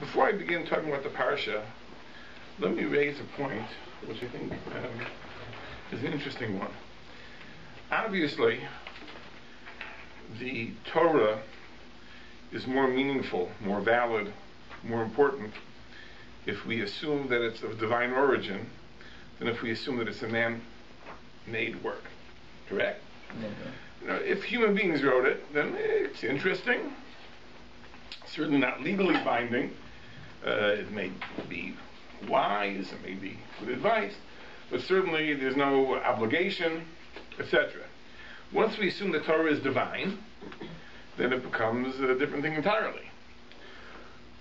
Before I begin talking about the parsha, let me raise a point which I think is an interesting one. Obviously, the Torah is more meaningful, more valid, more important if we assume that it's of divine origin than if we assume that it's a man-made work. Correct? You know, if human beings wrote it, then it's interesting. Certainly not legally binding. It may be wise, it may be good advice, but certainly there's no obligation, etc. Once we assume the Torah is divine, then it becomes a different thing entirely.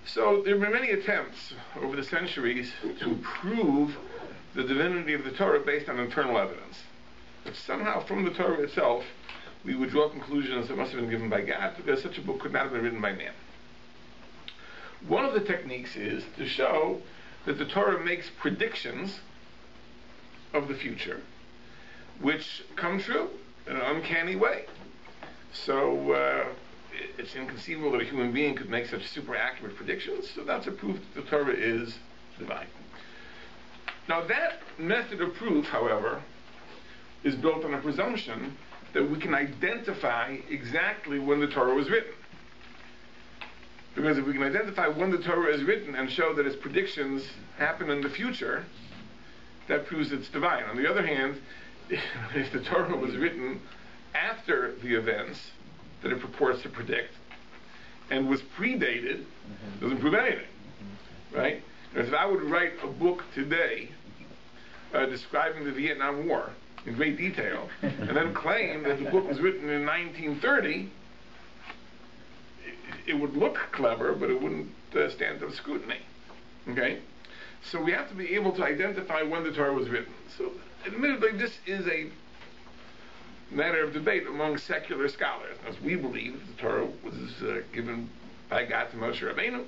So there have been many attempts over the centuries to prove the divinity of the Torah based on internal evidence. But somehow from the Torah itself, we would draw conclusions that must have been given by God, because such a book could not have been written by man. One of the techniques is to show that the Torah makes predictions of the future, which come true in an uncanny way. So it's inconceivable that a human being could make such super accurate predictions, so that's a proof that the Torah is divine. Now that method of proof, however, is built on a presumption that we can identify exactly when the Torah was written. Because if we can identify when the Torah is written and show that its predictions happen in the future, that proves it's divine. On the other hand, if the Torah was written after the events that it purports to predict and was predated, doesn't prove anything. Right? If I would write a book today describing the Vietnam War in great detail and then claim that the book was written in 1930, it would look clever, but it wouldn't stand up scrutiny. Okay? So we have to be able to identify when the Torah was written. So admittedly, this is a matter of debate among secular scholars, as we believe the Torah was given by God to Moshe Rabbeinu.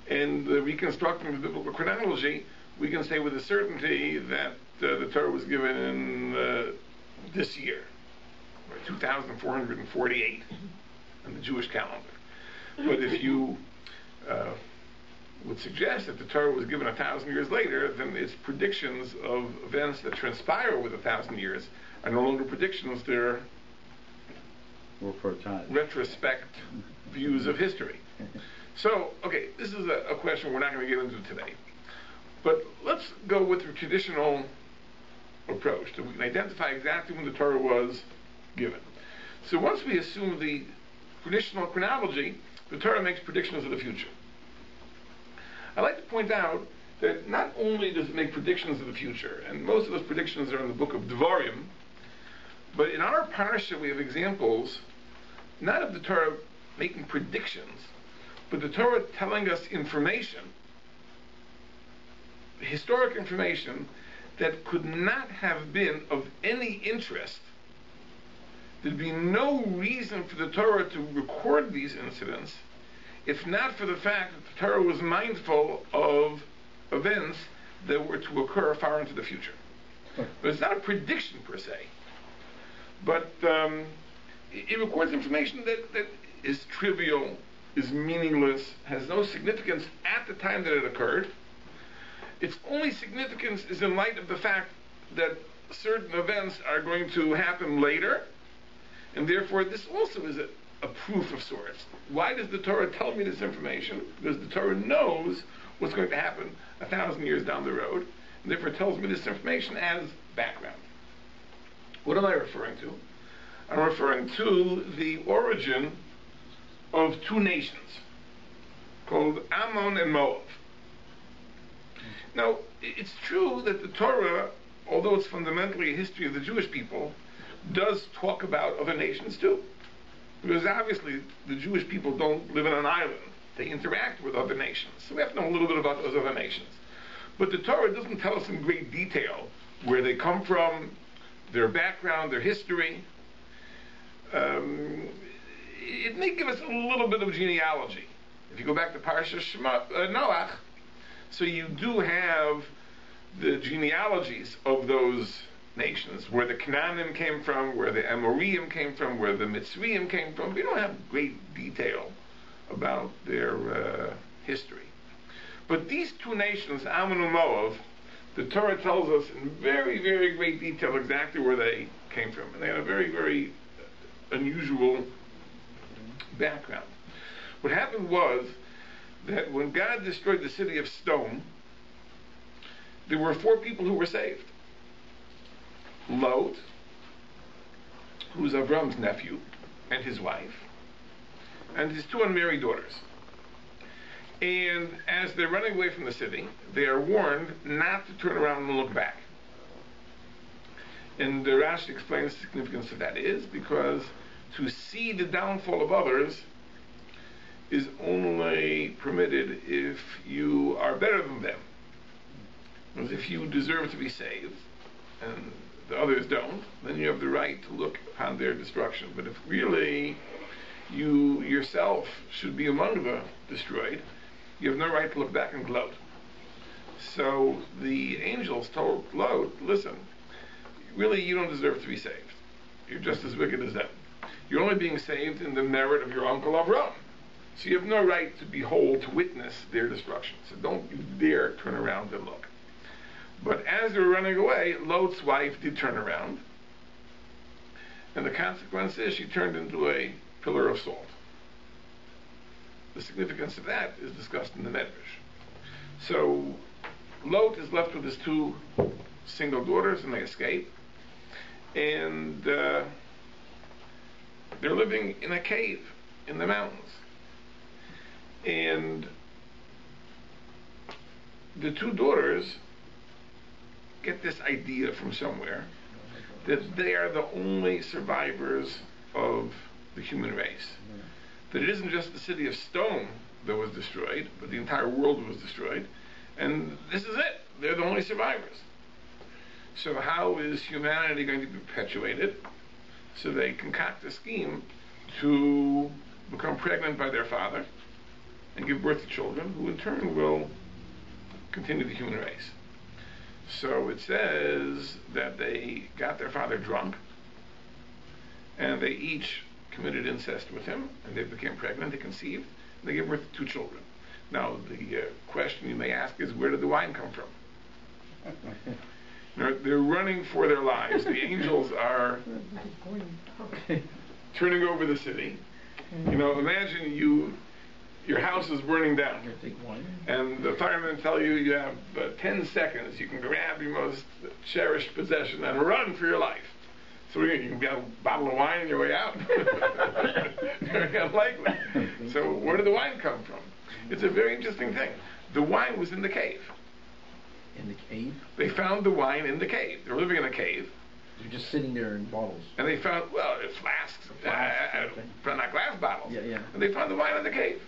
And reconstructing the biblical chronology, we can say with a certainty that the Torah was given in this year, 2448 in the Jewish calendar. But if you would suggest that the Torah was given 1,000 years later, then its predictions of events that transpire over the 1,000 years are no longer predictions, they're retrospect views of history. So, okay, this is a question we're not going to get into today. But let's go with the traditional approach, that we can identify exactly when the Torah was given. So once we assume the traditional chronology, the Torah makes predictions of the future. I'd like to point out that not only does it make predictions of the future, and most of those predictions are in the book of Devarim, but in our parsha we have examples not of the Torah making predictions, but the Torah telling us information, historic information that could not have been of any interest. There'd be no reason for the Torah to record these incidents if not for the fact that the Torah was mindful of events that were to occur far into the future. But it's not a prediction per se, but it records information that is trivial, is meaningless, has no significance at the time that it occurred. Its only significance is in light of the fact that certain events are going to happen later, and therefore this also is a proof of sorts. Why does the Torah tell me this information? Because the Torah knows what's going to happen 1,000 years down the road, and therefore tells me this information as background. What am I referring to? I'm referring to the origin of two nations called Ammon and Moab. Now, it's true that the Torah, although it's fundamentally a history of the Jewish people, does talk about other nations too. Because obviously the Jewish people don't live in an island. They interact with other nations. So we have to know a little bit about those other nations. But the Torah doesn't tell us in great detail where they come from, their background, their history. It may give us a little bit of genealogy. If you go back to Parashat Noach, so you do have the genealogies of those nations, where the Canaanim came from, where the Amoreim came from, where the Mitzrayim came from. We don't have great detail about their history. But these two nations, Ammon and Moab, the Torah tells us in very, very great detail exactly where they came from. And they had a very, very unusual background. What happened was that when God destroyed the city of stone, there were 4 people who were saved. Lot, who's Avram's nephew, and his wife, and his 2 unmarried daughters. And as they're running away from the city, they are warned not to turn around and look back. And the Rosh explains the significance of that is because to see the downfall of others is only permitted if you are better than them. Because if you deserve to be saved, and the others don't, then you have the right to look upon their destruction. But if really you yourself should be among the destroyed, you have no right to look back and gloat. So the angels told Lot, listen, really you don't deserve to be saved. You're just as wicked as them. You're only being saved in the merit of your uncle Avram. So you have no right to behold, to witness their destruction. So don't you dare turn around and look. But as they were running away, Lot's wife did turn around. And the consequence is she turned into a pillar of salt. The significance of that is discussed in the Medrash. So Lot is left with his 2 single daughters, and they escape. And they're living in a cave in the mountains. And the 2 daughters get this idea from somewhere that they are the only survivors of the human race. That it isn't just the city of stone that was destroyed, but the entire world was destroyed. And this is it. They're the only survivors. So how is humanity going to be perpetuated? So they concoct a scheme to become pregnant by their father and give birth to children who in turn will continue the human race. So it says that they got their father drunk and they each committed incest with him, and they became pregnant, they conceived, and they gave birth to 2 children. Now, the question you may ask is, where did the wine come from? They're running for their lives. The angels are turning over the city. Imagine your house is burning down, and the firemen tell you you have 10 seconds. You can grab your most cherished possession and run for your life. So you can get a bottle of wine on your way out. Very unlikely. So where did the wine come from? It's a very interesting thing. The wine was in the cave. In the cave? They found the wine in the cave. They're living in a cave. They're just sitting there in bottles. And they found, it's flasks. Not glass bottles. Yeah. And they found the wine in the cave.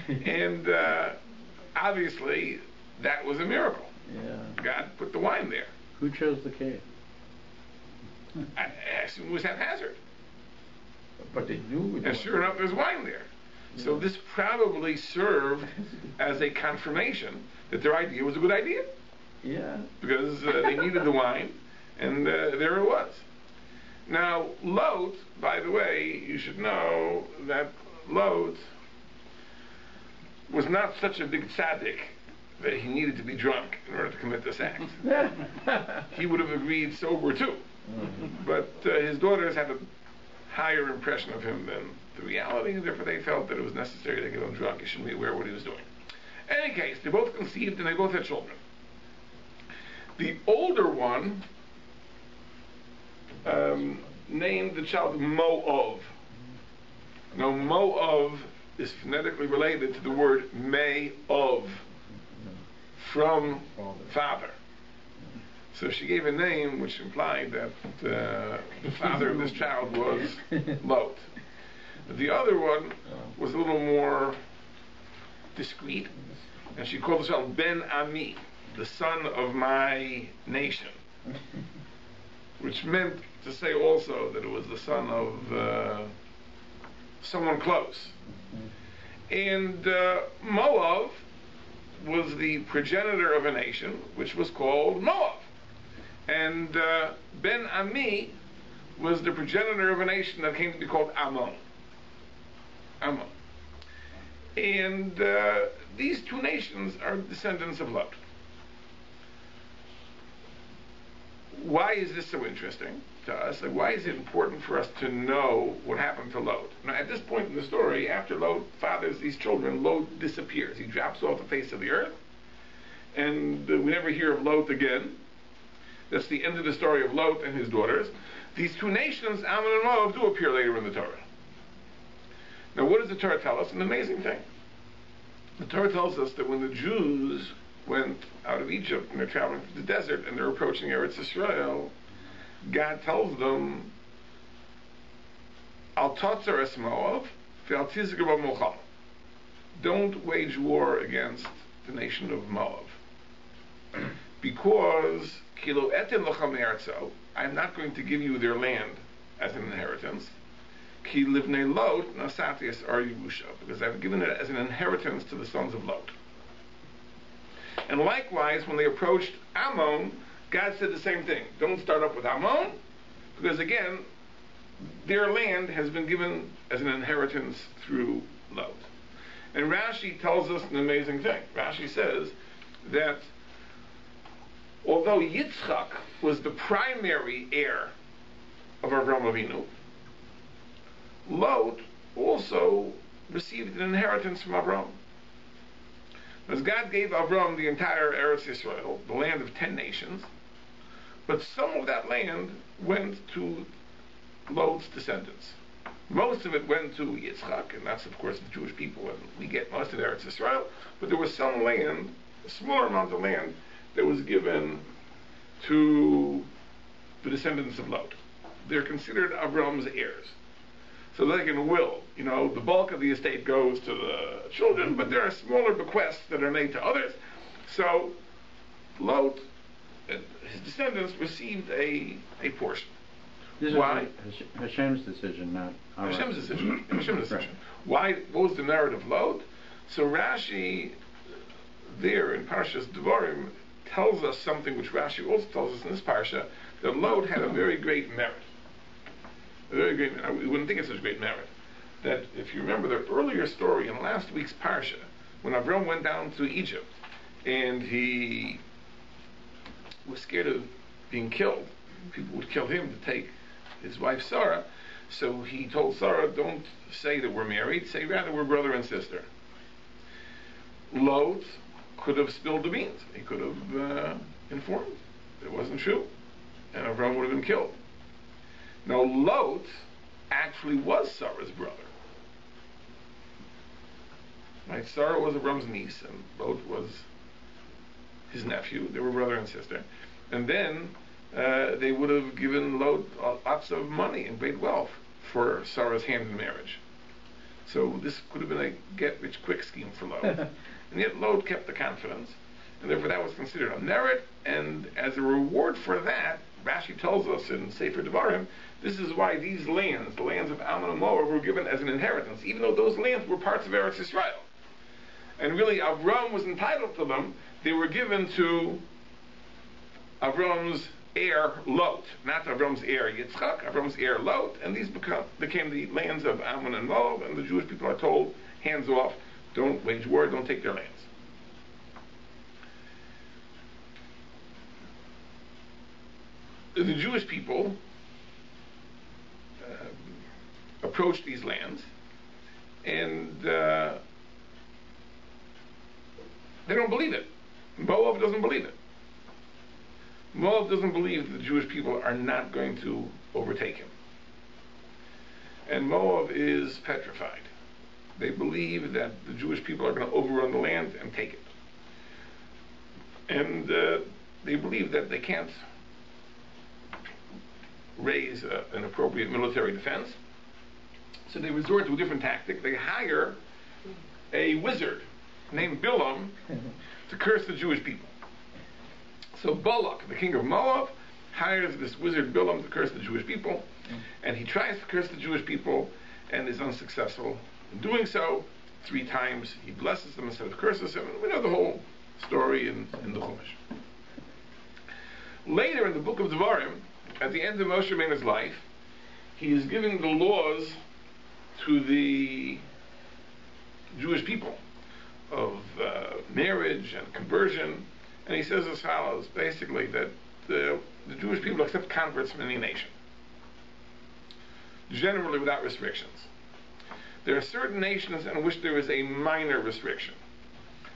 Mm-hmm. And obviously, that was a miracle. Yeah. God put the wine there. Who chose the cave? I assume it was haphazard. But they knew. And sure enough, there's wine there. Yeah. So this probably served as a confirmation that their idea was a good idea. Yeah. Because they needed the wine, and there it was. Now, Lot, by the way, you should know that Lot was not such a big tzaddik that he needed to be drunk in order to commit this act. He would have agreed sober too. Mm-hmm. But his daughters had a higher impression of him than the reality, and therefore they felt that it was necessary to get him drunk. He shouldn't be aware of what he was doing. In any case, they both conceived and they both had children. The older one named the child Moav. Now, Moav is phonetically related to the word May-ov, from father. So she gave a name which implied that the father of this child was Lot. The other one was a little more discreet, and she called the child Ben Ami, the son of my nation, which meant to say also that it was the son of someone close. And Moab was the progenitor of a nation which was called Moab. And Ben Ami was the progenitor of a nation that came to be called Ammon. Ammon. And these two nations are descendants of Lot. Why is this so interesting to us? Like, why is it important for us to know what happened to Lot? Now, at this point in the story, after Lot fathers these children, Lot disappears. He drops off the face of the earth, and we never hear of Lot again. That's the end of the story of Lot and his daughters. These two nations, Ammon and Moab, do appear later in the Torah. Now, what does the Torah tell us? An amazing thing. The Torah tells us that when the Jews went out of Egypt and they're traveling through the desert and they're approaching Eretz Yisrael, God tells them, Al Tatzar es Moab, ve'al tizger ba Moab. Don't wage war against the nation of Moab. Because Kilo etem lachem eretzo, I'm not going to give you their land as an inheritance. Ki livnei Lot nasati es ar Yerusha, because I've given it as an inheritance to the sons of Lot. And likewise, when they approached Ammon, God said the same thing. Don't start up with Ammon, because again, their land has been given as an inheritance through Lot. And Rashi tells us an amazing thing. Rashi says that although Yitzchak was the primary heir of Avraham Avinu, Lot also received an inheritance from Avraham. As God gave Avraham the entire Eretz Yisrael, the land of 10 nations, but some of that land went to Lot's descendants. Most of it went to Yitzchak, and that's of course the Jewish people, and we get most of Eretz Yisrael, but there was some land, a smaller amount of land, that was given to the descendants of Lot. They're considered Avraham's heirs. So like in a will, the bulk of the estate goes to the children, but there are smaller bequests that are made to others. So Lot, his descendants, received a portion. This Why? is Hashem's decision, not ours. Hashem's decision. Hashem's decision. Why? What was the merit of Lot? So Rashi, there in Parshas Devarim, tells us something which Rashi also tells us in this parsha, that Lot had a very great merit. A very great merit. We wouldn't think it's such great merit. That if you remember the earlier story in last week's parsha, when Avram went down to Egypt and he was scared of being killed, people would kill him to take his wife Sarah, so he told Sarah, don't say that we're married, say rather we're brother and sister. Lot could have spilled the beans. He could have informed that it wasn't true, and Avram would have been killed. Now Lot actually was Sarah's brother. Right? Sarah was Avram's niece, and Lot was his nephew. They were brother and sister. And then they would have given Lot lots of money and great wealth for Sarah's hand in marriage. So this could have been a get-rich-quick scheme for Lot. And yet Lot kept the confidence, and therefore that was considered a merit, and as a reward for that, Rashi tells us in Sefer Devarim, this is why these lands, the lands of Ammon and Moab, were given as an inheritance, even though those lands were parts of Eretz Yisrael. And really, Avram was entitled to them. They were given to Avram's heir Lot, not Avram's heir Yitzchak, Avram's heir Lot, and these became the lands of Ammon and Moab, and the Jewish people are told, hands off, don't wage war, don't take their lands. The Jewish people approached these lands, and they don't believe it. Moab doesn't believe it. Moab doesn't believe that the Jewish people are not going to overtake him. And Moab is petrified. They believe that the Jewish people are going to overrun the land and take it. And they believe that they can't raise an appropriate military defense. So they resort to a different tactic. They hire a wizard named Bilam to curse the Jewish people. So Balak, the king of Moab, hires this wizard Bilam to curse the Jewish people, and he tries to curse the Jewish people and is unsuccessful in doing so. 3 times he blesses them instead of curses them. We know the whole story in the Chumash. Later in the book of Devarim, at the end of Moshe Rabbeinu's life, he is giving the laws to the Jewish people of marriage and conversion, and he says as follows, basically, that the Jewish people accept converts from any nation, generally without restrictions. There are certain nations in which there is a minor restriction,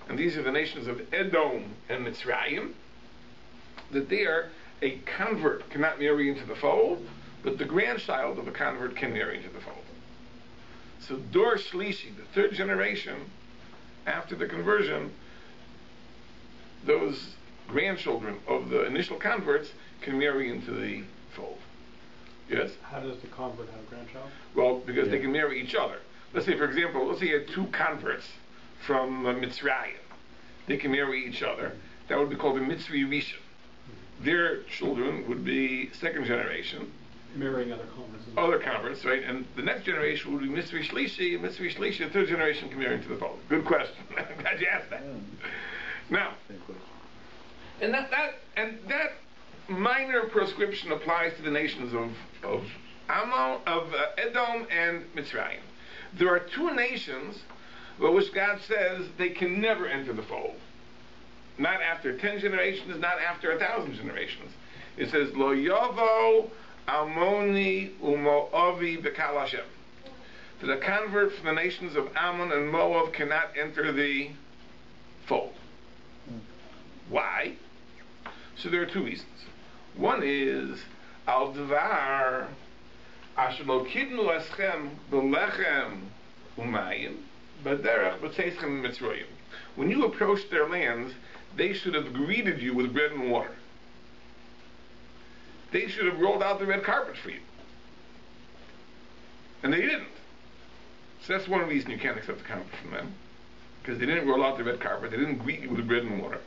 and these are the nations of Edom and Mitzrayim, that there a convert cannot marry into the fold, but the grandchild of a convert can marry into the fold. So Dor Shlishi, the third generation after the conversion, those grandchildren of the initial converts can marry into the fold. Yes? How does the convert have a grandchild? Well, because they can marry each other. Let's say, for example, let's say you had two converts from Mitzrayim. They can marry each other. That would be called a Mitzri Rishon. Their children would be second generation. Marrying other converts. Other converts, right? And the next generation would be Mitzri Shlishi. Mitzri Shlishi, the third generation, can marry into the fold. Good question. I'm glad you asked that. Now, and that minor proscription applies to the nations of Edom and Mitzrayim. There are two nations about which God says they can never enter the fold. Not after 10 generations, not after 1,000 generations. It says, Lo Yovo Ammoni Umoavi B'Kal Hashem. That a convert from the nations of Ammon and Moab cannot enter the fold. Why? So there are two reasons. One is, Al Dvar Asher Lo Kidnu Eschem B'Lechem Umayim B'Derech B'Teischem Mitzrayim. When you approached their lands, they should have greeted you with bread and water. They should have rolled out the red carpet for you. And they didn't. So that's one reason you can't accept the convert from them. Because they didn't roll out the red carpet. They didn't greet you with bread and water.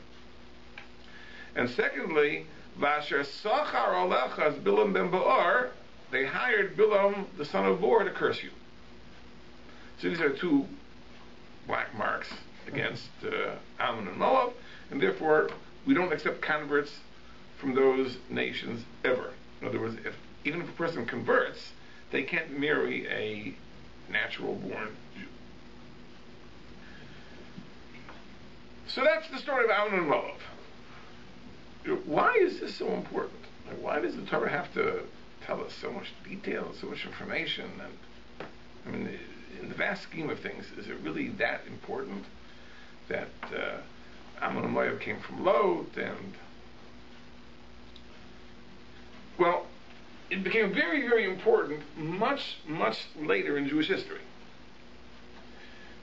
And secondly, Vasher Sachar Alechas Bilam ben Ba'ar, they hired Bilam, the son of Bor, to curse you. So these are two black marks against Ammon and Moab, and therefore we don't accept converts from those nations ever. In other words, even if a person converts, they can't marry a natural born Jew. So that's the story of Ammon and Moab. Why is this so important? Why does the Torah have to tell us so much detail and so much information? And I mean, in the vast scheme of things, is it really that important that Ammon and Moab came from Lot? And well, it became very, very important much, much later in Jewish history,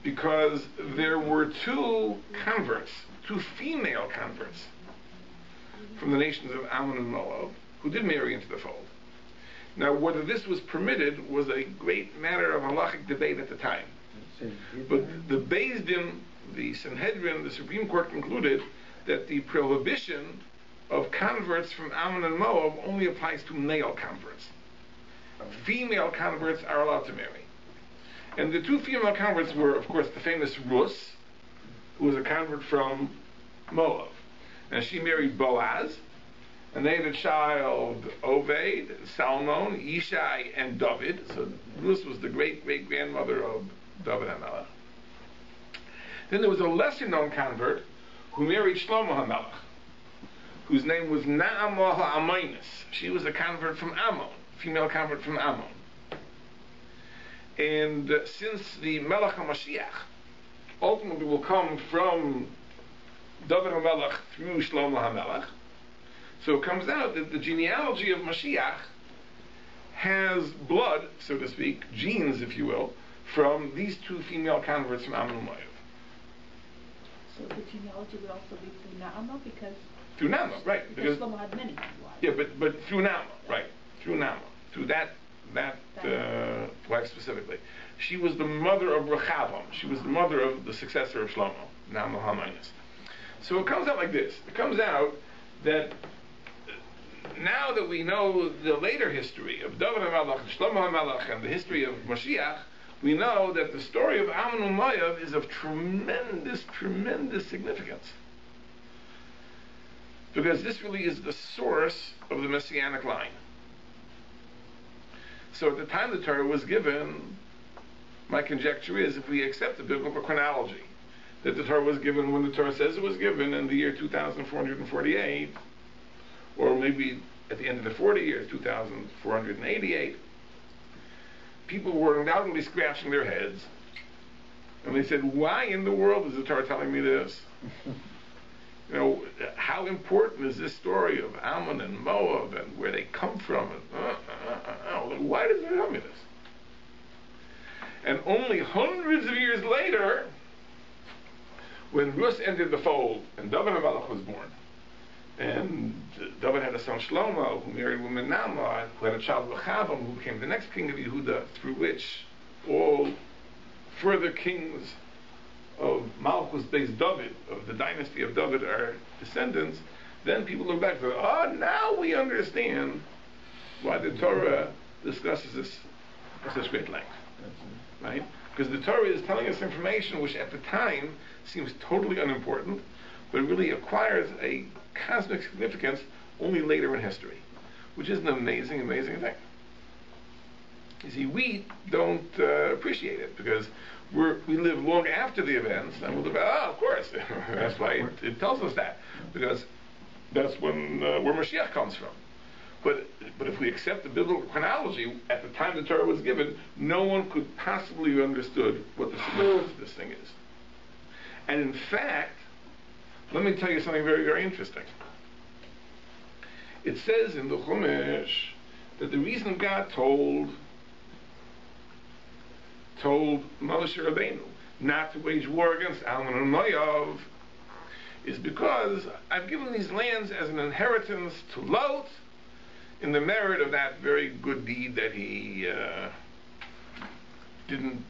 because there were two converts, two female converts from the nations of Ammon and Moab, who did marry into the fold. Now, whether this was permitted was a great matter of halachic debate at the time. But the Beis Din, the Sanhedrin, the Supreme Court concluded that the prohibition of converts from Ammon and Moab only applies to male converts. Female converts are allowed to marry. And the two female converts were, of course, the famous Rus, who was a convert from Moab. And she married Boaz, and they had a child, Oved, Salmon, Yishai, and David. So Rus was the great-great-grandmother of David HaMelech. Then there was a lesser-known convert who married Shlomo HaMelech, whose name was Naamah HaAmmonis. She was a convert from Ammon, female convert from Ammon. And since the Melech HaMashiach ultimately will come from David HaMelech through Shlomo HaMelech, so it comes out that the genealogy of Mashiach has blood, so to speak, genes, if you will, from these two female converts from Ammon and Moab. So the genealogy would also be through Naamah, because through Naamah, right? Because Shlomo had many wives. Yeah, but through Naamah, right? Through Naamah, through that wife specifically. She was the mother of Rechavam. She was the mother of the successor of Shlomo, Naamah HaAmmonis. So it comes out like this. It comes out that now that we know the later history of David HaMelech and Shlomo HaMelech and the history of Mashiach, we know that the story of Ammon and Moab is of tremendous, tremendous significance. Because this really is the source of the Messianic line. So at the time the Torah was given, My conjecture is, if we accept the biblical chronology, that the Torah was given when the Torah says it was given in the year 2448, or maybe at the end of the 40 years, 2488, people were undoubtedly scratching their heads, and they said, why in the world is the Torah telling me this? You know, how important is this story of Ammon and Moab and where they come from? And, why does it tell me this? And only hundreds of years later, when Rus entered the fold and David HaMelech was born, and David had a son Shlomo, who married a woman Naamah, who had a child Rechavam, who became the next king of Yehuda, through which all further kings of Malchus based David, of the dynasty of David, are descendants. Then people look back and say, oh, now we understand why the Torah discusses this at such great length. Right? Because the Torah is telling us information which at the time seems totally unimportant, but really acquires a cosmic significance only later in history, which is an amazing, amazing thing. You see, we don't appreciate it because we live long after the events, and we'll look at, of course, that's why it tells us that, because that's when where Mashiach comes from. But if we accept the biblical chronology, at the time the Torah was given, no one could possibly have understood what the significance of this thing is. And in fact, let me tell you something very, very interesting. It says in the Chumash that the reason God told Moshe Rabbeinu not to wage war against Ammon and Moab is because I've given these lands as an inheritance to Lot in the merit of that very good deed that he didn't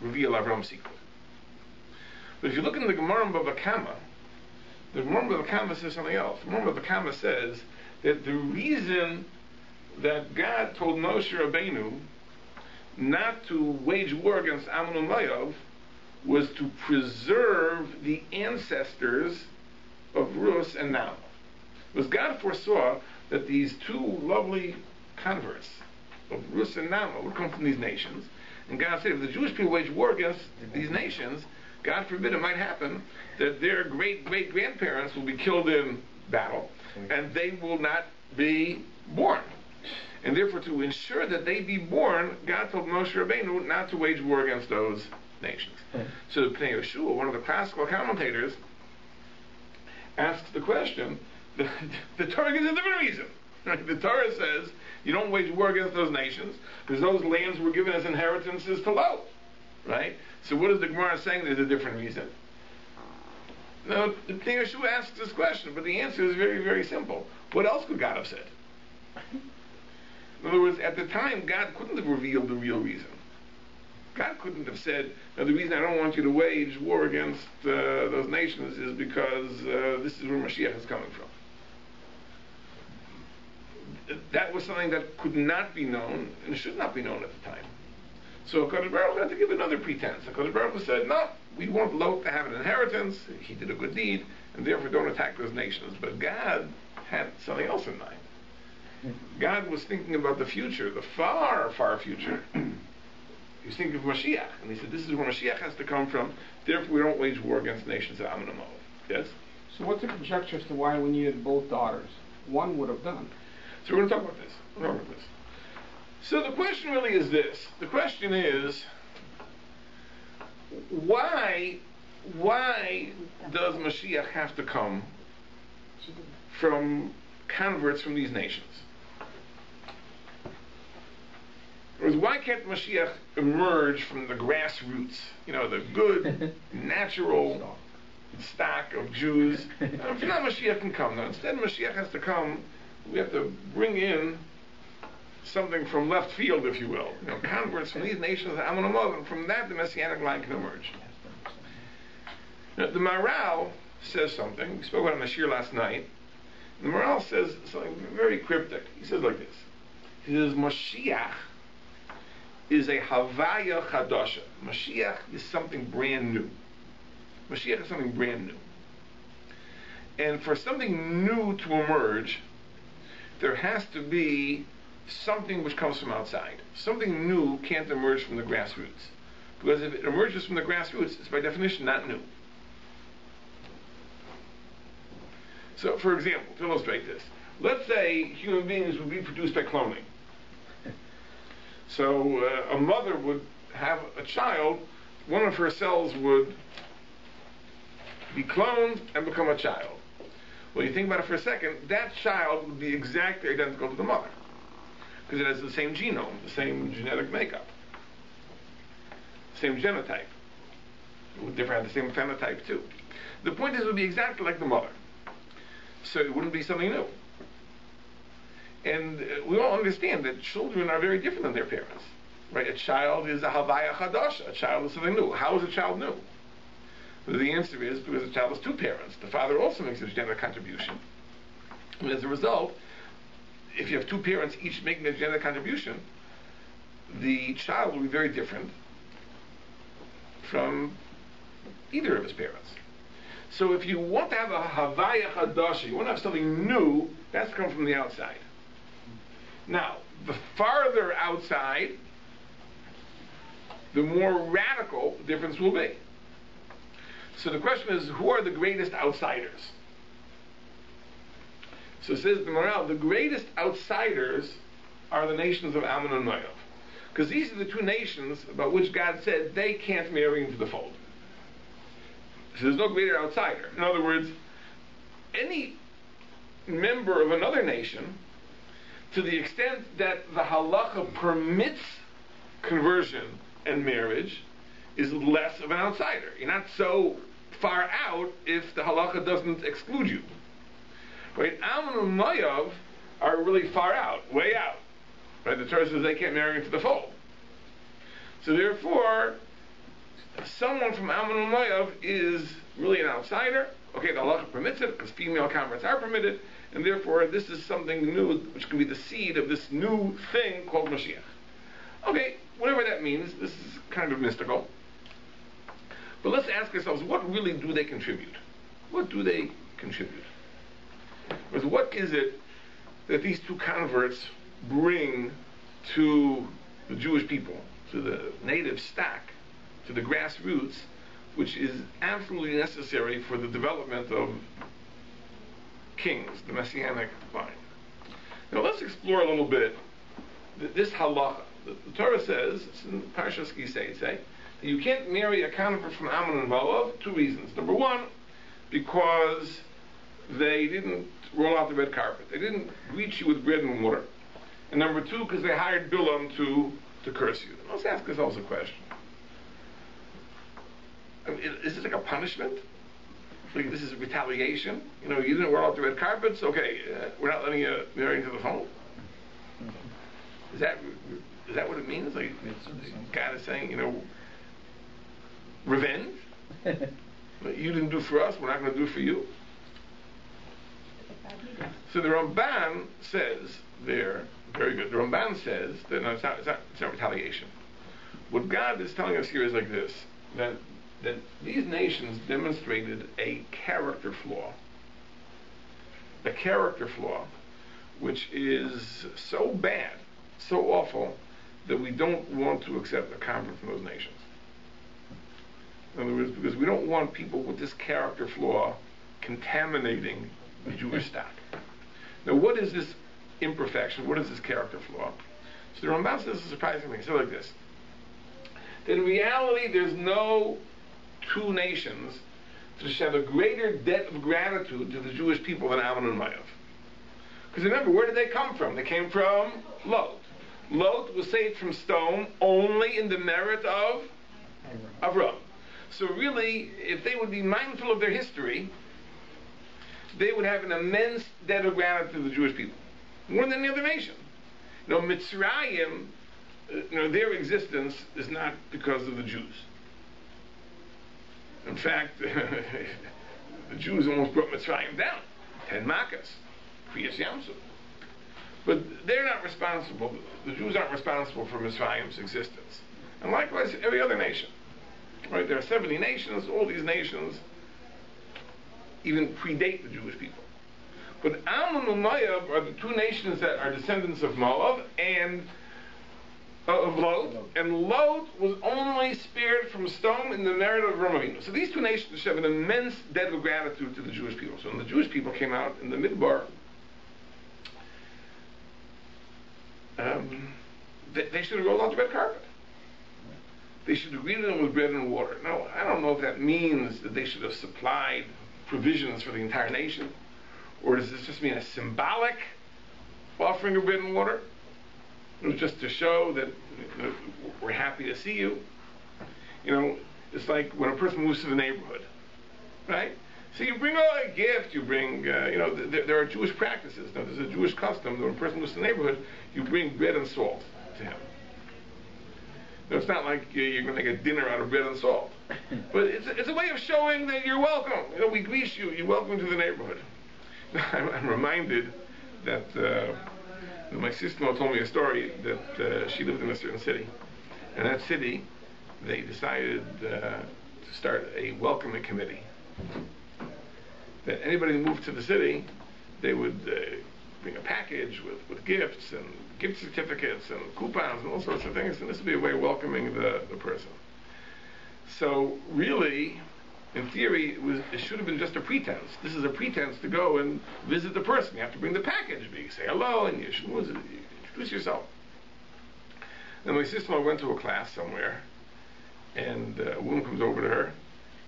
reveal Avram's secret. But if you look in the Gemara in Bava Kama, the Gemara in Bava Kama says something else. The Gemara in Bava Kama says that the reason that God told Moshe Rabbeinu not to wage war against Ammon and Moab was to preserve the ancestors of Rus and Naamah. Because God foresaw that these two lovely converts of Rus and Naamah would come from these nations, and God said, if the Jewish people wage war against these nations, God forbid it might happen that their great-great-grandparents will be killed in battle, and they will not be born. And therefore, to ensure that they be born, God told Moshe Rabbeinu not to wage war against those nations. So Pnei Yehoshua, one of the classical commentators, asks the question, the Torah gives a different reason. Right? The Torah says you don't wage war against those nations because those lands were given as inheritances to Lot. Right? So what is the Gemara saying? There's a different reason. Now, Pnei Yehoshua asks this question, but the answer is very, very simple. What else could God have said? In other words, at the time, God couldn't have revealed the real reason. God couldn't have said, now the reason I don't want you to wage war against those nations is because this is where Mashiach is coming from. That was something that could not be known and should not be known at the time. So HaKadosh Baruch Hu had to give another pretense. HaKadosh Baruch Hu said, no, we want Lot to have an inheritance. He did a good deed, and therefore don't attack those nations. But God had something else in mind. God was thinking about the future, the far, far future. He was thinking of Mashiach, and he said, this is where Mashiach has to come from, therefore we don't wage war against nations of Ammon and Moab. Yes? So what's the conjecture as to why we needed both daughters? One would have done. So we're going to talk about this. So the question really is this. The question is, why does Mashiach have to come from converts from these nations? Why can't Mashiach emerge from the grassroots? You know, the good, natural stock of Jews. If not, Mashiach can come. No, instead, Mashiach has to come. We have to bring in something from left field, if you will. You know, converts from these nations of Ammon and Moab, and from that, the Messianic line can emerge. Now, the Maral says something. We spoke about it in the Shir last night. The Maral says something very cryptic. He says like this. He says, Mashiach is a Havaya Chadasha. Mashiach is something brand new. Mashiach is something brand new. And for something new to emerge, there has to be something which comes from outside. Something new can't emerge from the grassroots. Because if it emerges from the grassroots, it's by definition not new. So, for example, to illustrate this, let's say human beings would be produced by cloning. So a mother would have a child, one of her cells would be cloned and become a child. Well, you think about it for a second, that child would be exactly identical to the mother. Because it has the same genome, the same genetic makeup, same genotype. It would have the same phenotype too. The point is it would be exactly like the mother. So it wouldn't be something new. And we all understand that children are very different than their parents. Right? A child is a havaya chadasha. A child is something new. How is a child new? Well, the answer is because a child has two parents. The father also makes a genetic contribution. And as a result, if you have two parents each making a genetic contribution, the child will be very different from either of his parents. So if you want to have a havaya chadasha, you want to have something new, that's come from the outside. Now, the farther outside, the more radical the difference will be. So the question is, who are the greatest outsiders? So it says the morale, the greatest outsiders are the nations of Ammon and Moab. Because these are the two nations about which God said they can't marry into the fold. So there's no greater outsider. In other words, any member of another nation, to the extent that the halacha permits conversion and marriage, is less of an outsider. You're not so far out if the halacha doesn't exclude you. Right? Ammon and Moab are really far out, way out. Right? The Torah says they can't marry into the fold. So therefore, someone from Ammon and Moab is really an outsider. Okay, the halacha permits it because female converts are permitted, and therefore this is something new which can be the seed of this new thing called Mashiach. Okay, whatever that means, this is kind of mystical. But let's ask ourselves, what really do they contribute? What do they contribute? Because what is it that these two converts bring to the Jewish people, to the native stock, to the grassroots, which is absolutely necessary for the development of kings, the messianic line? Now let's explore a little bit this halacha. The Torah says, it's in Parshas Kisei, that you can't marry a convert from Ammon and Moab. Two reasons. Number one, because they didn't roll out the red carpet. They didn't greet you with bread and water. And number two, because they hired Bilam to curse you. Let's ask ourselves a question. I mean, is this like a punishment? Like this is retaliation? You know, you didn't roll out the red carpets? Okay, we're not letting you marry into the phone? Is that what it means? Like, God is saying, you know, revenge? What you didn't do for us, we're not going to do for you. So the Ramban says there, very good, the Ramban says that no, it's not retaliation. What God is telling us here is like this, that these nations demonstrated a character flaw, which is so bad, so awful, that we don't want to accept a convert from those nations. In other words, because we don't want people with this character flaw contaminating the Jewish stock. Now, what is this imperfection? What is this character flaw? So the Ramban says a surprising thing. So like this, that in reality there's no two nations that have a greater debt of gratitude to the Jewish people than Ammon and Moab. Because remember, where did they come from? They came from Lot. Lot was saved from stone only in the merit of Avram. So really, if they would be mindful of their history, they would have an immense debt of gratitude to the Jewish people, more than any other nation. You know, Mitzrayim, their existence is not because of the Jews. In fact, the Jews almost brought Mitzrayim down, 10 Makkahs, Kriyas Yamsuf. But they're not responsible. The Jews aren't responsible for Mitzrayim's existence, and likewise every other nation. Right? There are 70 nations. All these nations even predate the Jewish people. But Ammon and Moab are the two nations that are descendants of Moab, and of Lot, and Lot was only spared from stone in the narrative of Ramavinu. So these two nations have an immense debt of gratitude to the Jewish people. So when the Jewish people came out in the Midbar, they should have rolled out the red carpet. They should have greeted them with bread and water. Now, I don't know if that means that they should have supplied provisions for the entire nation, or does this just mean a symbolic offering of bread and water? It was just to show that we're happy to see you. You know, it's like when a person moves to the neighborhood, right? So you bring a gift, you bring, there are Jewish practices. Now, there's a Jewish custom that when a person moves to the neighborhood, you bring bread and salt to him. Now, it's not like you're going to make a dinner out of bread and salt. But it's a way of showing that you're welcome. You know, we greet you, you're welcome to the neighborhood. I'm reminded that my sister-in-law told me a story that she lived in a certain city. In that city, they decided to start a welcoming committee. That anybody who moved to the city, they would bring a package with gifts and gift certificates and coupons and all sorts of things, and this would be a way of welcoming the person. So really, in theory, it should have been just a pretense. This is a pretense to go and visit the person. You have to bring the package, but you say hello and you should introduce yourself. And my sister-in-law went to a class somewhere, and a woman comes over to her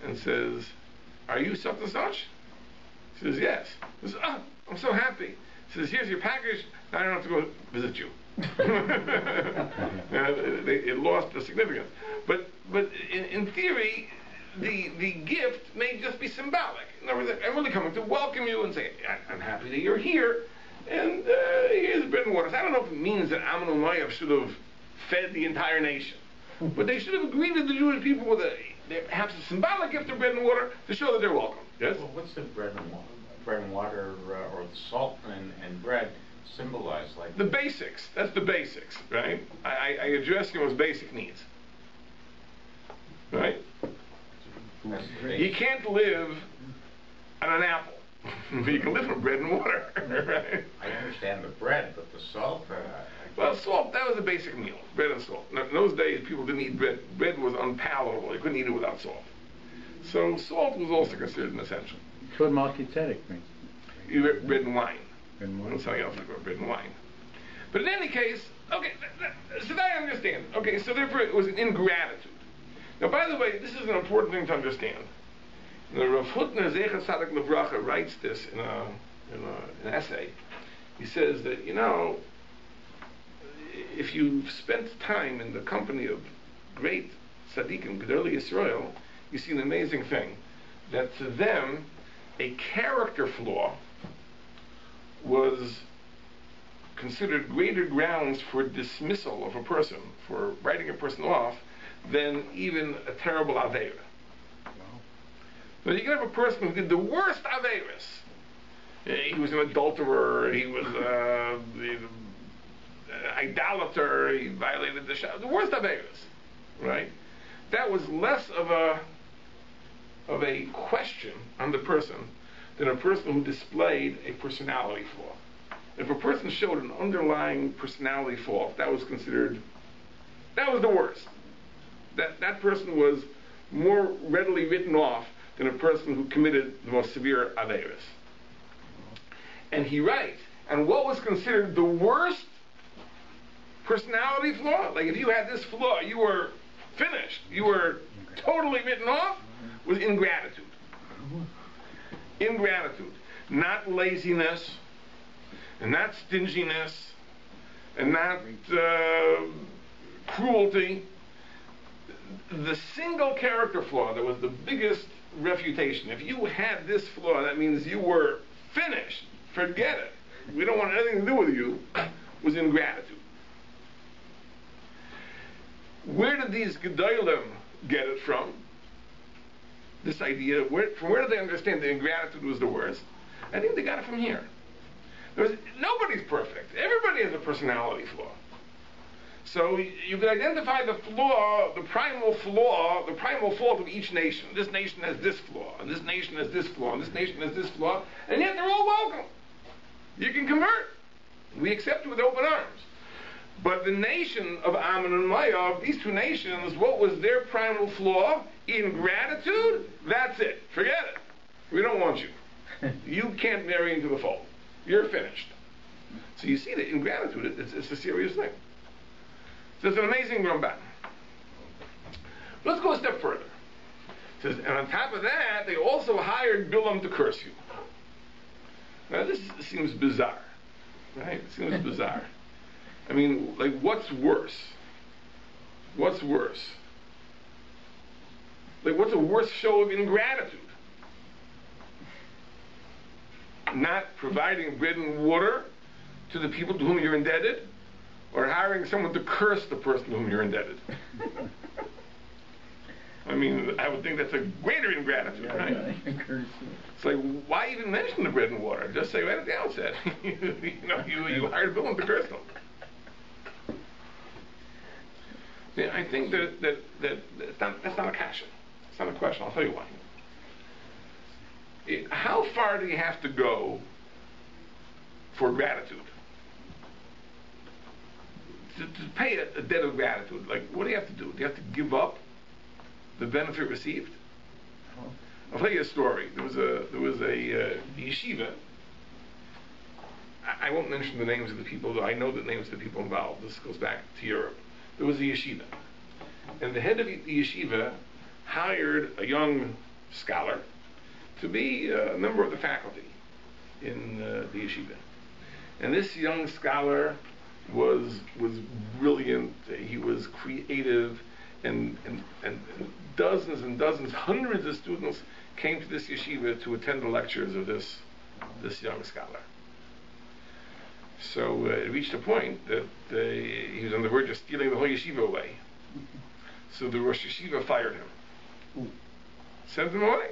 and says, "Are you such and such?" She says, "Yes." She says, "Oh, I'm so happy." She says, "Here's your package. Now I don't have to go visit you." It lost the significance. But in theory, the gift may just be symbolic. In other words, I'm really coming to welcome you and say, "I'm happy that you're here, and here's bread and water." So I don't know if it means that Ammon and Moab should have fed the entire nation, but they should have greeted the Jewish people with perhaps a symbolic gift of bread and water to show that they're welcome. Yes? Well, what's the bread and water, or the salt and bread symbolize? Like the basics. That's the basics, right? I address you as basic needs, right? You can't live on an apple. You can live on bread and water, right? I understand the bread, but the salt. Well, salt, that was a basic meal, bread and salt. Now, in those days, people didn't eat bread. Bread was unpalatable. You couldn't eat it without salt. So salt was also considered an essential. That's what Melchizedek means. You eat bread and wine. Bread and wine. Something else like bread and wine. But in any case, okay, so that I understand. Okay, so therefore it was an ingratitude. Now, by the way, this is an important thing to understand. The Rav Hutner Zecher Tzaddik Levracha writes this in an essay. He says that, if you've spent time in the company of great tzaddikim, Gedolei Yisrael, you see an amazing thing. That to them, a character flaw was considered greater grounds for dismissal of a person, for writing a person off, than even a terrible Aveira. But you can have a person who did the worst Aveiras. He was an adulterer, he was an idolater, he violated the Shabbat, the worst Aveiras, right? That was less of a question on the person than a person who displayed a personality flaw. If a person showed an underlying personality fault, that was the worst. That person was more readily written off than a person who committed the most severe Aveiras. And he writes, and what was considered the worst personality flaw, like if you had this flaw, you were finished, you were totally written off, was ingratitude. Ingratitude. Not laziness, and not stinginess, and not cruelty. The single character flaw that was the biggest refutation. If you had this flaw, that means you were finished. Forget it. We don't want anything to do with you. Was ingratitude. Where did these Gedolim get it from? This idea, from where did they understand that ingratitude was the worst? I think they got it from here. Nobody's perfect. Everybody has a personality flaw. So you can identify the flaw, the primal fault of each nation. This nation has this flaw, and this nation has this flaw, and this nation has this flaw, and yet they're all welcome. You can convert. We accept it with open arms. But the nation of Ammon and Moab, these two nations, what was their primal flaw? Ingratitude? That's it. Forget it. We don't want you. You can't marry into the fold. You're finished. So you see that ingratitude, it's a serious thing. So it's an amazing Ramban. Let's go a step further. It says, and on top of that, they also hired Bilam to curse you. Now this seems bizarre. Right? It seems bizarre. I mean, like, what's worse? What's worse? Like, what's a worse show of ingratitude? Not providing bread and water to the people to whom you're indebted, or hiring someone to curse the person to whom you're indebted? I mean, I would think that's a greater ingratitude, right? It's like, why even mention the bread and water? Just say right at the outset, you hired Bilam to curse them. Yeah, I think that that's not a kasha. It's not a question. I'll tell you why. How far do you have to go for gratitude? To pay a debt of gratitude, like, what do you have to do? Do you have to give up the benefit received? I'll tell you a story. There was a yeshiva. I won't mention the names of the people, though I know the names of the people involved. This goes back to Europe. There was a yeshiva, and the head of the yeshiva hired a young scholar to be a member of the faculty in the yeshiva. And this young scholar was brilliant. He was creative, and dozens and dozens, hundreds of students came to this yeshiva to attend the lectures of this young scholar. So it reached a point that he was on the verge of stealing the whole yeshiva away. So the Rosh Yeshiva fired him. Sent him away.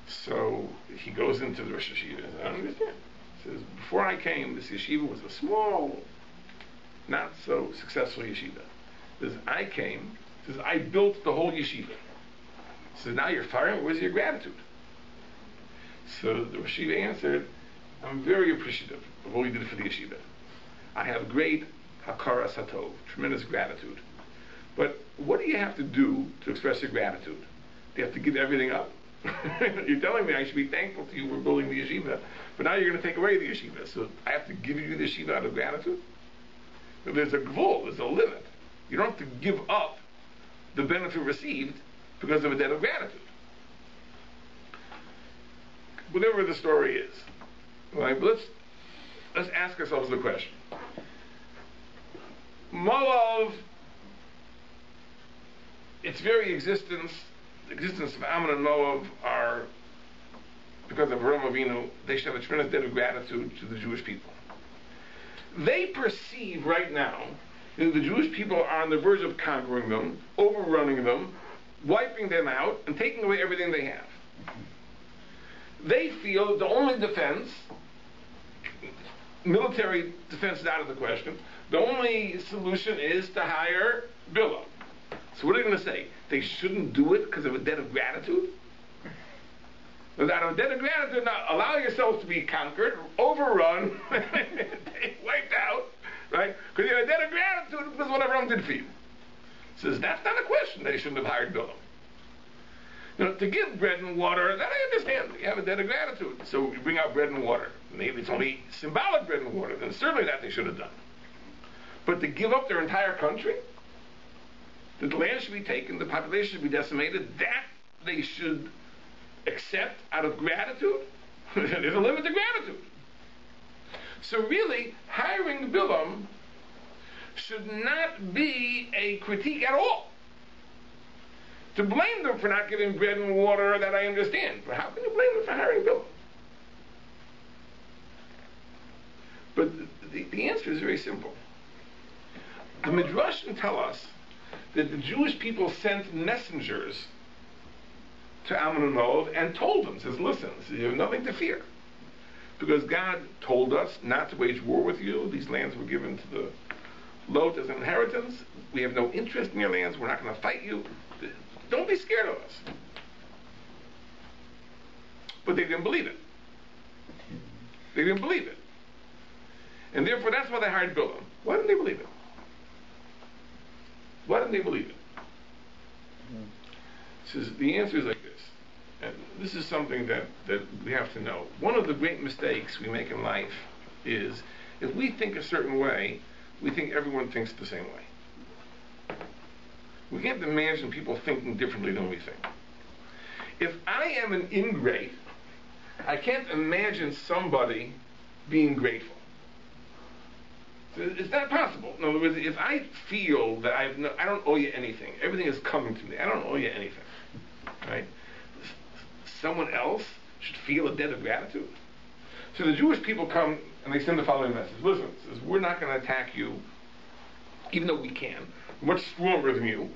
So he goes into the Rosh Yeshiva and says, I don't understand. He says, before I came, this yeshiva was a small, not so successful yeshiva. He says, I came, he says, I built the whole yeshiva. He says, now you're firing, where's your gratitude? So the Rosh Yeshiva answered, I'm very appreciative of what you did for the yeshiva. I have great hakara satov, tremendous gratitude. But what do you have to do to express your gratitude? Do you have to give everything up? You're telling me I should be thankful to you for building the yeshiva, but now you're going to take away the yeshiva, so I have to give you the yeshiva out of gratitude? So there's a gvul, there's a limit. You don't have to give up the benefit received because of a debt of gratitude. Whatever the story is, right? But let's ask ourselves the question. Moab, its very existence, the existence of Ammon and Moab are, because of Avraham Avinu, they should have a tremendous debt of gratitude to the Jewish people. They perceive right now that the Jewish people are on the verge of conquering them, overrunning them, wiping them out, and taking away everything they have. They feel that the only defense, military defense is out of the question, the only solution is to hire Bilam. So what are they going to say? They shouldn't do it because of a debt of gratitude? Out of a debt of gratitude, now allow yourselves to be conquered, overrun, wiped out, right? Because you have a debt of gratitude because what everyone did for you. Says that's not a question. They shouldn't have hired Bilam. To give bread and water, that I understand. You have a debt of gratitude. So you bring out bread and water. Maybe it's only symbolic bread and water. Then certainly that they should have done. But to give up their entire country, that the land should be taken, the population should be decimated, that they should accept out of gratitude? There's a limit to gratitude. So really, hiring Bilam should not be a critique at all. To blame them for not giving bread and water, that I understand. But how can you blame them for hiring Bilam? But the answer is very simple. The Midrashim tell us that the Jewish people sent messengers to Ammon and Moab and told them, says, listen, you have nothing to fear. Because God told us not to wage war with you. These lands were given to the Lot as an inheritance. We have no interest in your lands. We're not going to fight you. Don't be scared of us. But they didn't believe it. They didn't believe it. And therefore, that's why they hired Bilam. Why didn't they believe it? Why didn't they believe it? Says the answer is like this. And this is something that we have to know. One of the great mistakes we make in life is if we think a certain way, we think everyone thinks the same way. We can't imagine people thinking differently than we think. If I am an ingrate, I can't imagine somebody being grateful. It's not possible. In other words, if I feel that I don't owe you anything, everything is coming to me, I don't owe you anything, right? Someone else should feel a debt of gratitude. So the Jewish people come and they send the following message. Listen, it says, we're not going to attack you, even though we can. We're much stronger than you.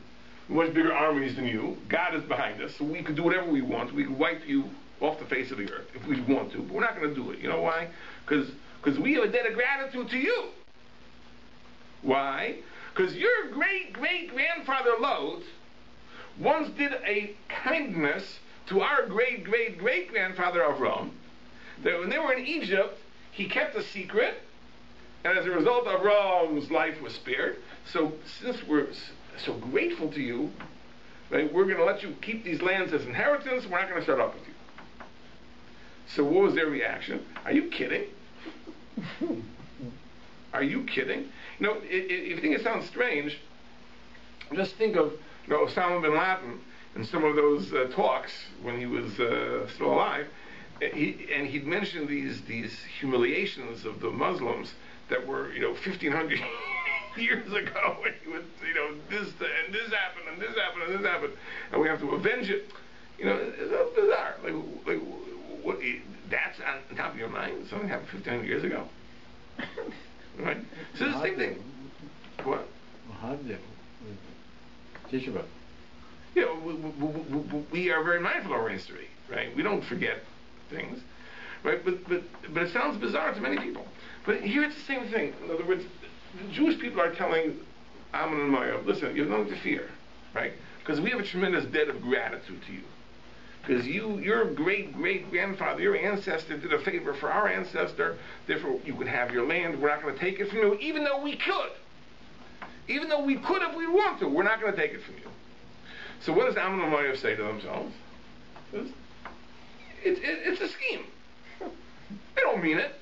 We're much bigger armies than you. God is behind us, so we can do whatever we want. We can wipe you off the face of the earth if we want to, but we're not going to do it. You know why? Because we have a debt of gratitude to you. Why? Because your great-great-grandfather Lot once did a kindness to our great-great-great-grandfather Avram, that when they were in Egypt, he kept a secret, and as a result, Avram's life was spared. So since we're so grateful to you, right, we're going to let you keep these lands as inheritance, we're not going to start up with you. So what was their reaction? Are you kidding? Are you kidding? You know, if you think it sounds strange, just think of Osama bin Laden in some of those talks when he was still alive. He'd mentioned these humiliations of the Muslims that were 1,500 years ago. And he was this and this happened and this happened and this happened, and we have to avenge it. It's bizarre. Like what? That's on top of your mind. Something happened 1,500 years ago. Right? So it's the same thing. What? We are very mindful of our history, right? We don't forget things, right? But it sounds bizarre to many people. But here it's the same thing. In other words, the Jewish people are telling Ammon and Moab, listen, you have nothing to fear, right? Because we have a tremendous debt of gratitude to you. Because your great-great-grandfather, your ancestor, did a favor for our ancestor. Therefore, you can have your land. We're not going to take it from you, even though we could. Even though we could if we want to. We're not going to take it from you. So what does Ammon and Moab say to themselves? It's a scheme. They don't mean it.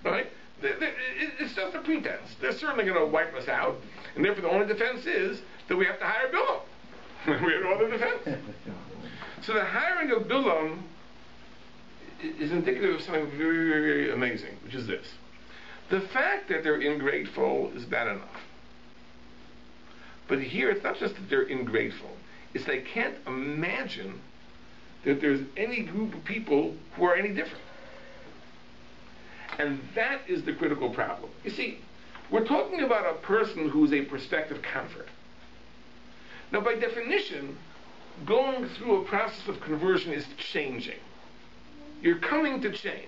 Right? It's just a pretense. They're certainly going to wipe us out. And therefore, the only defense is that we have to hire Bilam. We have no other defense. So the hiring of Bilam is indicative of something very, very, very amazing, which is this. The fact that they're ingrateful is bad enough. But here, it's not just that they're ingrateful. It's they can't imagine that there's any group of people who are any different. And that is the critical problem. You see, we're talking about a person who's a prospective convert. Now, by definition, going through a process of conversion is changing. You're coming to change.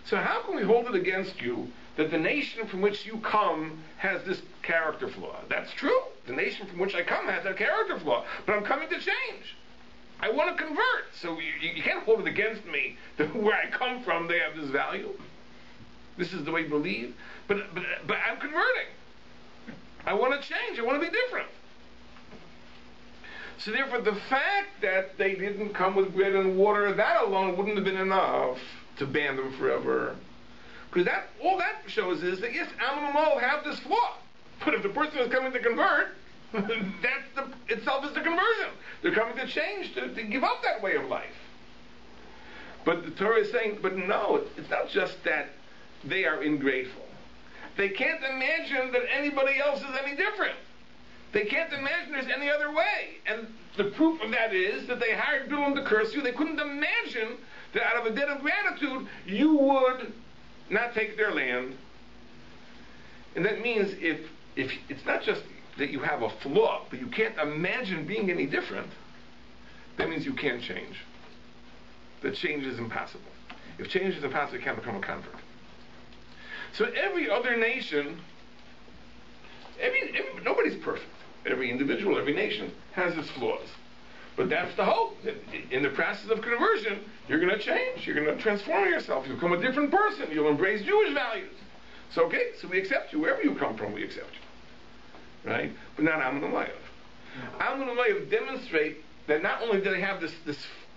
So how can we hold it against you that the nation from which you come has this character flaw? That's true. The nation from which I come has that character flaw. But I'm coming to change. I want to convert. So you can't hold it against me that where I come from, they have this value. This is the way you believe. But I'm converting. I want to change. I want to be different. So therefore, the fact that they didn't come with bread and water, that alone wouldn't have been enough to ban them forever. Because all that shows is that, yes, Ammon and Moab have this flaw. But if the person is coming to convert, that itself is the conversion. They're coming to change, to give up that way of life. But the Torah is saying, but no, it's not just that they are ingrateful. They can't imagine that anybody else is any different. They can't imagine there's any other way. And the proof of that is that they hired Bilam to curse you. They couldn't imagine that out of a debt of gratitude, you would not take their land. And that means if it's not just that you have a flaw, but you can't imagine being any different, that means you can't change. That change is impossible. If change is impossible, you can't become a convert. So every other nation, nobody's perfect. Every individual, every nation has its flaws. But that's the hope. That in the process of conversion, you're going to change. You're going to transform yourself. You'll become a different person. You'll embrace Jewish values. So okay, so we accept you. Wherever you come from, we accept you. Right? But not Amun Alayev. Amun Alayev demonstrate that not only do they have this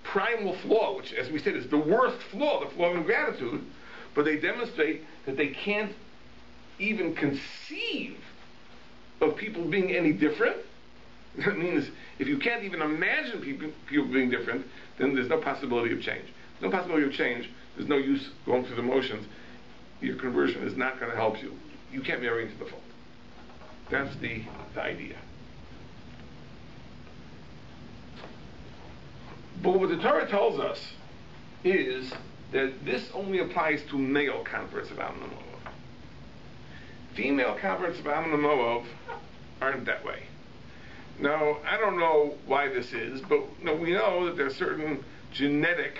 primal flaw, which, as we said, is the worst flaw, the flaw of ingratitude, but they demonstrate that they can't even conceive of people being any different. That means if you can't even imagine people being different, then there's no possibility of change. No possibility of change. There's no use going through the motions. Your conversion is not going to help you. You can't marry into the fold. That's the idea. But what the Torah tells us is that this only applies to male converts of Ammon and Moab. Female converts of Ammon and Moab aren't that way. Now, I don't know why this is, but we know that there are certain genetic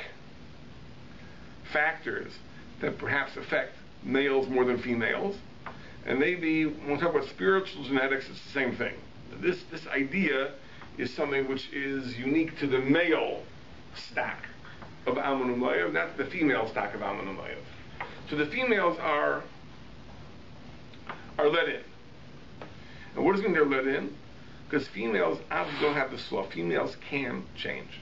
factors that perhaps affect males more than females. And maybe when we talk about spiritual genetics, it's the same thing. This idea is something which is unique to the male stock of Ammon and Moab, not the female stock of Ammon and Moab. So the females are let in. And what does it mean they're let in? Because females obviously don't have the slaw. Females can change.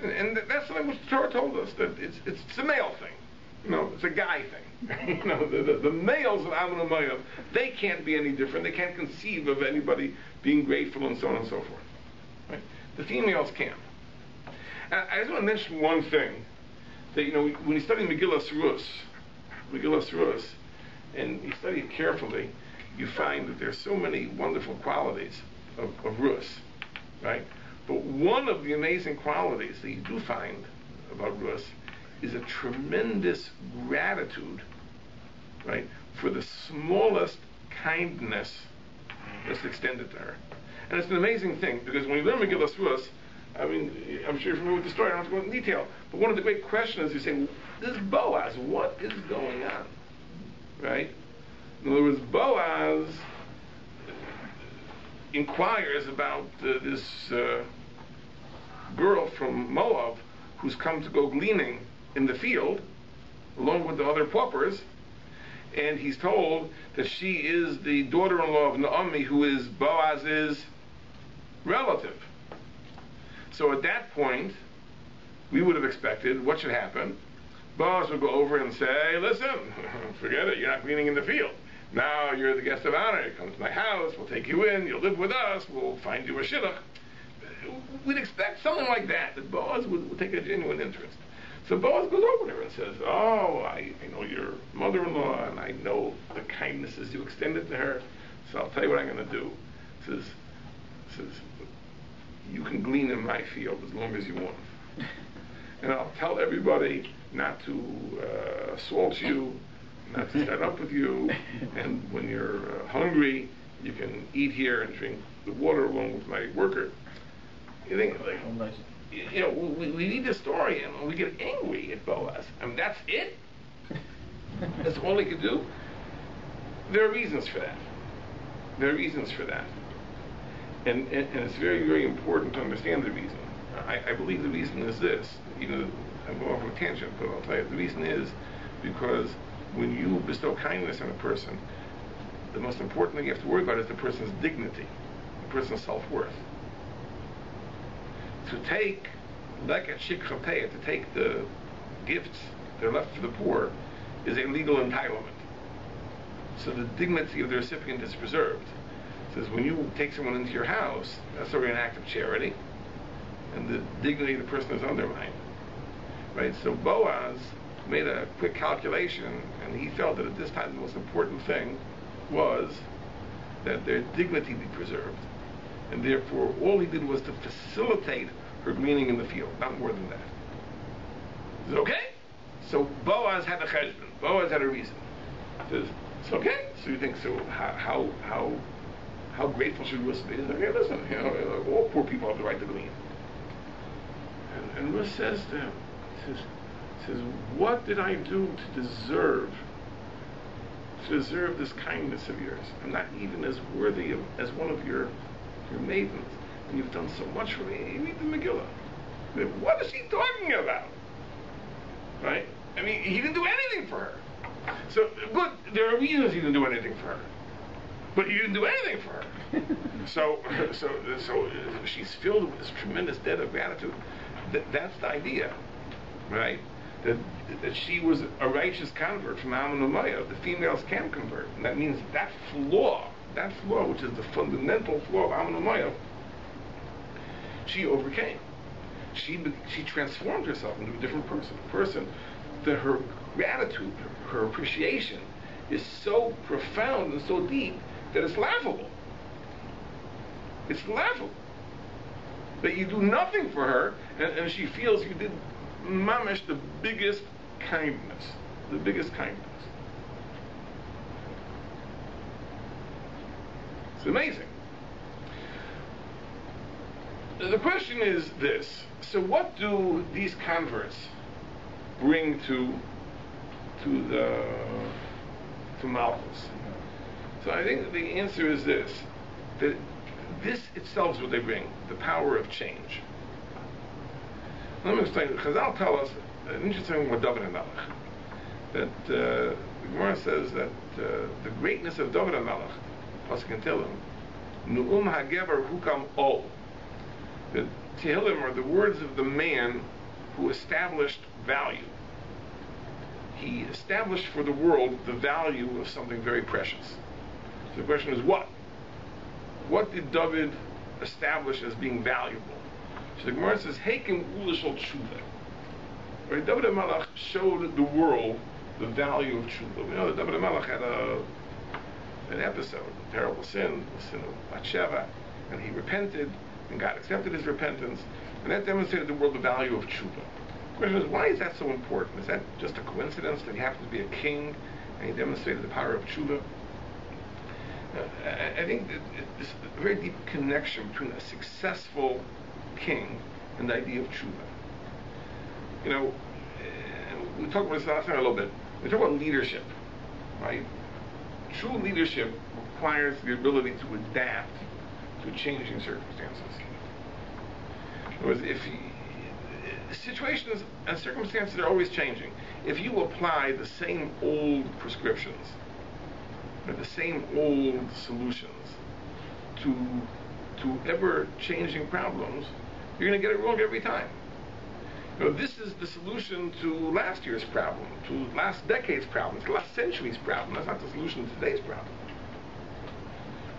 And that's something which the Torah told us, that it's a male thing. It's a guy thing. The males of Ammon and Moab, they can't be any different. They can't conceive of anybody being grateful and so on and so forth. Right? The females can. And I just want to mention one thing. That, when you study Megillas Rus, and you study it carefully, you find that there's so many wonderful qualities of Rus, right? But one of the amazing qualities that you do find about Rus is a tremendous gratitude, right, for the smallest kindness that's extended to her. And it's an amazing thing, because when you learn Megillas Rus, I'm sure you're familiar with the story, I don't have to go into detail, but one of the great questions is, you say, this Boaz, what is going on? Right? In other words, Boaz inquires about this girl from Moab who's come to go gleaning in the field along with the other paupers, and he's told that she is the daughter-in-law of Naomi, who is Boaz's relative. So at that point, we would have expected, what should happen? Boaz would go over and say, listen, forget it, you're not gleaning in the field. Now you're the guest of honor. You come to my house, we'll take you in, you'll live with us, we'll find you a shidduch. We'd expect something like that Boaz would take a genuine interest. So Boaz goes over there and says, oh, I know your mother-in-law, and I know the kindnesses you extended to her, so I'll tell you what I'm going to do. Says, you can glean in my field as long as you want. And I'll tell everybody not to assault you, not to stand up with you, and when you're hungry, you can eat here and drink the water along with my worker. You think, we read the story and we get angry at Boaz. That's it? That's all he could do? There are reasons for that. And it's very, very important to understand the reason. I believe the reason is this. I'm going off on a tangent, but I'll tell you, the reason is because when you bestow kindness on a person, the most important thing you have to worry about is the person's dignity, the person's self-worth. To take, like a shikhateh, to take the gifts that are left for the poor, is a legal entitlement. So the dignity of the recipient is preserved. It says when you take someone into your house, that's already an act of charity, and the dignity of the person is undermined. Right? So Boaz made a quick calculation, and he felt that at this time the most important thing was that their dignity be preserved. And therefore, all he did was to facilitate her gleaning in the field, not more than that. Is it okay? So Boaz had a cheshbon. Boaz had a reason. It's okay. So you think, so how grateful should Rus be? Okay, listen, all poor people have the right to glean. And Rus says to him, says, what did I do to deserve this kindness of yours? I'm not even as worthy as one of your maidens. and you've done so much for me. You read the Megillah. What is he talking about? Right? I mean, he didn't do anything for her. So, good, there are reasons he didn't do anything for her. But he didn't do anything for her. So she's filled with this tremendous debt of gratitude. That's the idea, right? That she was a righteous convert from Ammon and Moab. The females can convert. And that means that flaw, which is the fundamental flaw of Ammon and Moab, she overcame. She transformed herself into a different person. That her gratitude, her appreciation is so profound and so deep that it's laughable. It's laughable. That you do nothing for her, and she feels you did mamish the biggest kindness. The biggest kindness. It's amazing. The question is this. So what do these converts bring to Malchus? So I think the answer is this, that this itself is what they bring, the power of change. Let me explain. Chazal tell us an interesting thing about David HaMelech, that the Gemara says that the greatness of David HaMelech, Pasuk in Tehillim, Nu'um HaGever Hukam Ol, the Tehillim are the words of the man who established value. He established for the world the value of something very precious. So the question is what? What did David establish as being valuable? So the Gemara says, Heikim Ulashal Tshuva. Right? David HaMelech showed the world the value of Tshuva. We know that David HaMelech had an episode, a terrible sin, the sin of Bathsheba, and he repented, and God accepted his repentance, and that demonstrated the world the value of Tshuva. The question is, why is that so important? Is that just a coincidence that he happened to be a king, and he demonstrated the power of Tshuva? I think that there's a very deep connection between a successful king and the idea of tshuva. You know, we talked about this last time a little bit. We talk about leadership, right? True leadership requires the ability to adapt to changing circumstances. In other words, situations and circumstances are always changing. If you apply the same old prescriptions, the same old solutions to ever-changing problems, you're going to get it wrong every time. You know, this is the solution to last year's problem, to last decade's problem, to last century's problem. That's not the solution to today's problem.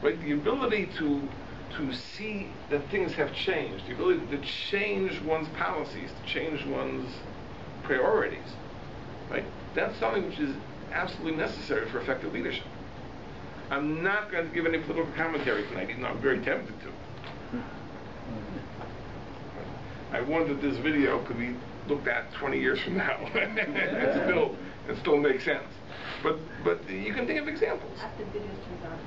Right? The ability to see that things have changed, the ability to change one's policies, to change one's priorities, right? That's something which is absolutely necessary for effective leadership. I'm not going to give any political commentary tonight, even though I'm very tempted to. I wonder if this video could be looked at 20 years from now and still make sense. But you can think of examples. After the video turns on.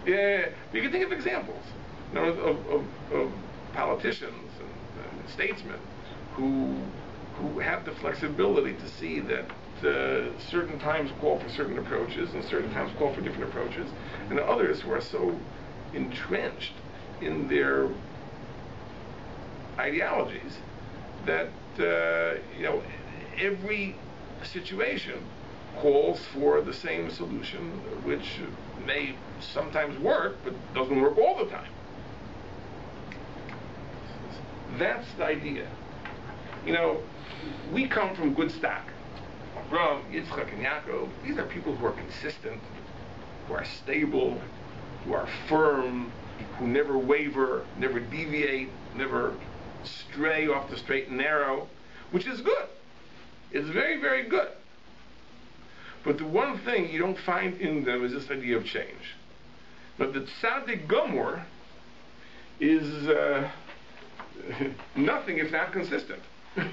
Yeah, you can think of examples, you know, of politicians and statesmen who have the flexibility to see that certain times call for certain approaches and certain times call for different approaches, and others who are so entrenched in their ideologies that you know, every situation calls for the same solution, which may sometimes work but doesn't work all the time. That's the idea. You know, we come from good stock. Abraham, Yitzchak, and Yaakov. These are people who are consistent, who are stable, who are firm, who never waver, never deviate, never stray off the straight and narrow, which is good. It's very, very good. But the one thing you don't find in them is this idea of change. But the tzaddik gomor is nothing if not consistent.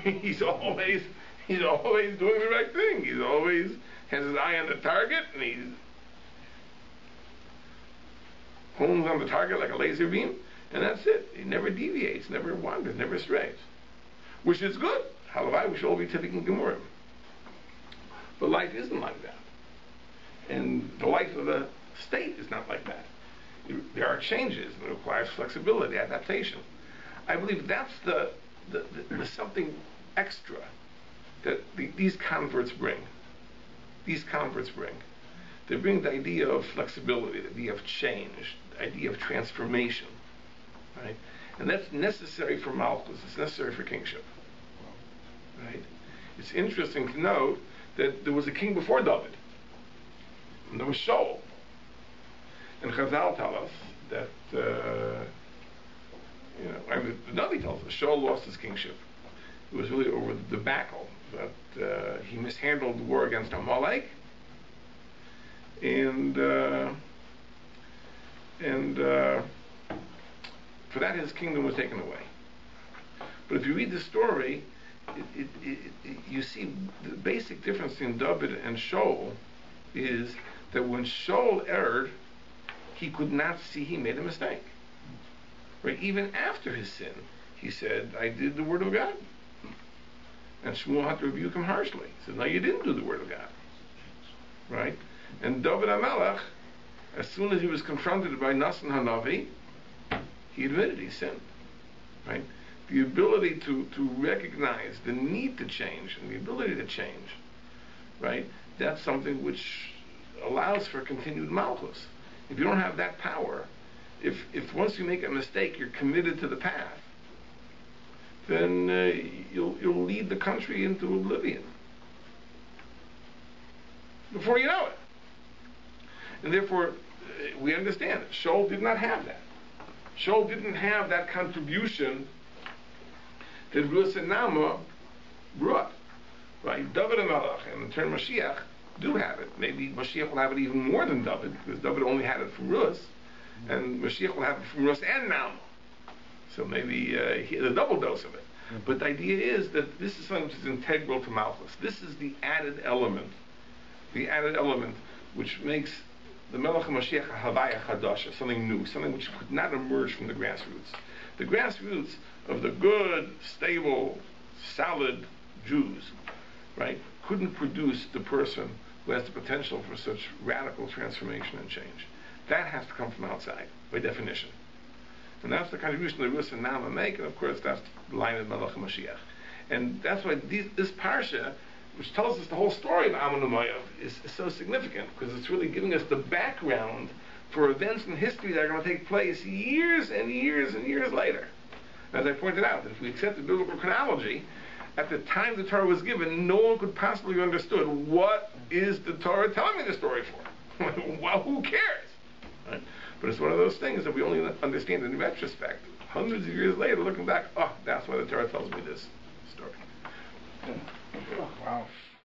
He's always doing the right thing. He's always has his eye on the target, and he's hones on the target like a laser beam, and that's it. He never deviates, never wanders, never strays, which is good. Halavai, we should all be tzaddikim gemurim. But life isn't like that, and the life of the state is not like that. there are changes, and it requires flexibility, adaptation. I believe that's the something extra that these converts bring. These converts bring. They bring the idea of flexibility, the idea of change, the idea of transformation, right? And that's necessary for Malchus. It's necessary for kingship, right? It's interesting to note that there was a king before David, and there was Shaul. And Chazal tell us that, the Navi tells us Shaul lost his kingship. It was really over the debacle that he mishandled the war against Amalek, and for that his kingdom was taken away. But if you read the story, you see the basic difference between David and Shaul is that when Shaul erred, he could not see he made a mistake. Right? Even after his sin, he said, I did the word of God. And Shmuel had to rebuke him harshly. He said, no, you didn't do the word of God. Right? And David HaMelech, as soon as he was confronted by Natan Hanavi, he admitted he sinned. Right? The ability to recognize the need to change and the ability to change, right? That's something which allows for continued malchus. If you don't have that power, if once you make a mistake, you're committed to the path, then you'll lead the country into oblivion before you know it. And therefore, we understand it. Shaul did not have that. Shaul didn't have that contribution that Rus and Nama brought. Right? David and Malach, and in turn Mashiach, do have it. Maybe Mashiach will have it even more than David, because David only had it from Rus, and Mashiach will have it from Rus and Nama. So maybe he had a double dose of it. But the idea is that this is something which is integral to Malchus. This is the added element which makes the Melech HaMashiach a Havaya Chadasha, something new, something which could not emerge from the grassroots. The grassroots of the good, stable, solid Jews, right, couldn't produce the person who has the potential for such radical transformation and change. That has to come from outside, by definition. And that's the contribution that Rus and Nama make, and of course that's the line of Melech HaMashiach. And that's why this parsha, which tells us the whole story of Ammon and Moav, is so significant, because it's really giving us the background for events in history that are going to take place years and years and years later. As I pointed out, that if we accept the biblical chronology, at the time the Torah was given, no one could possibly have understood what is the Torah telling me the story for. Well, who cares? Right? But it's one of those things that we only understand in retrospect. Hundreds of years later, looking back, oh, that's why the Torah tells me this story. Wow.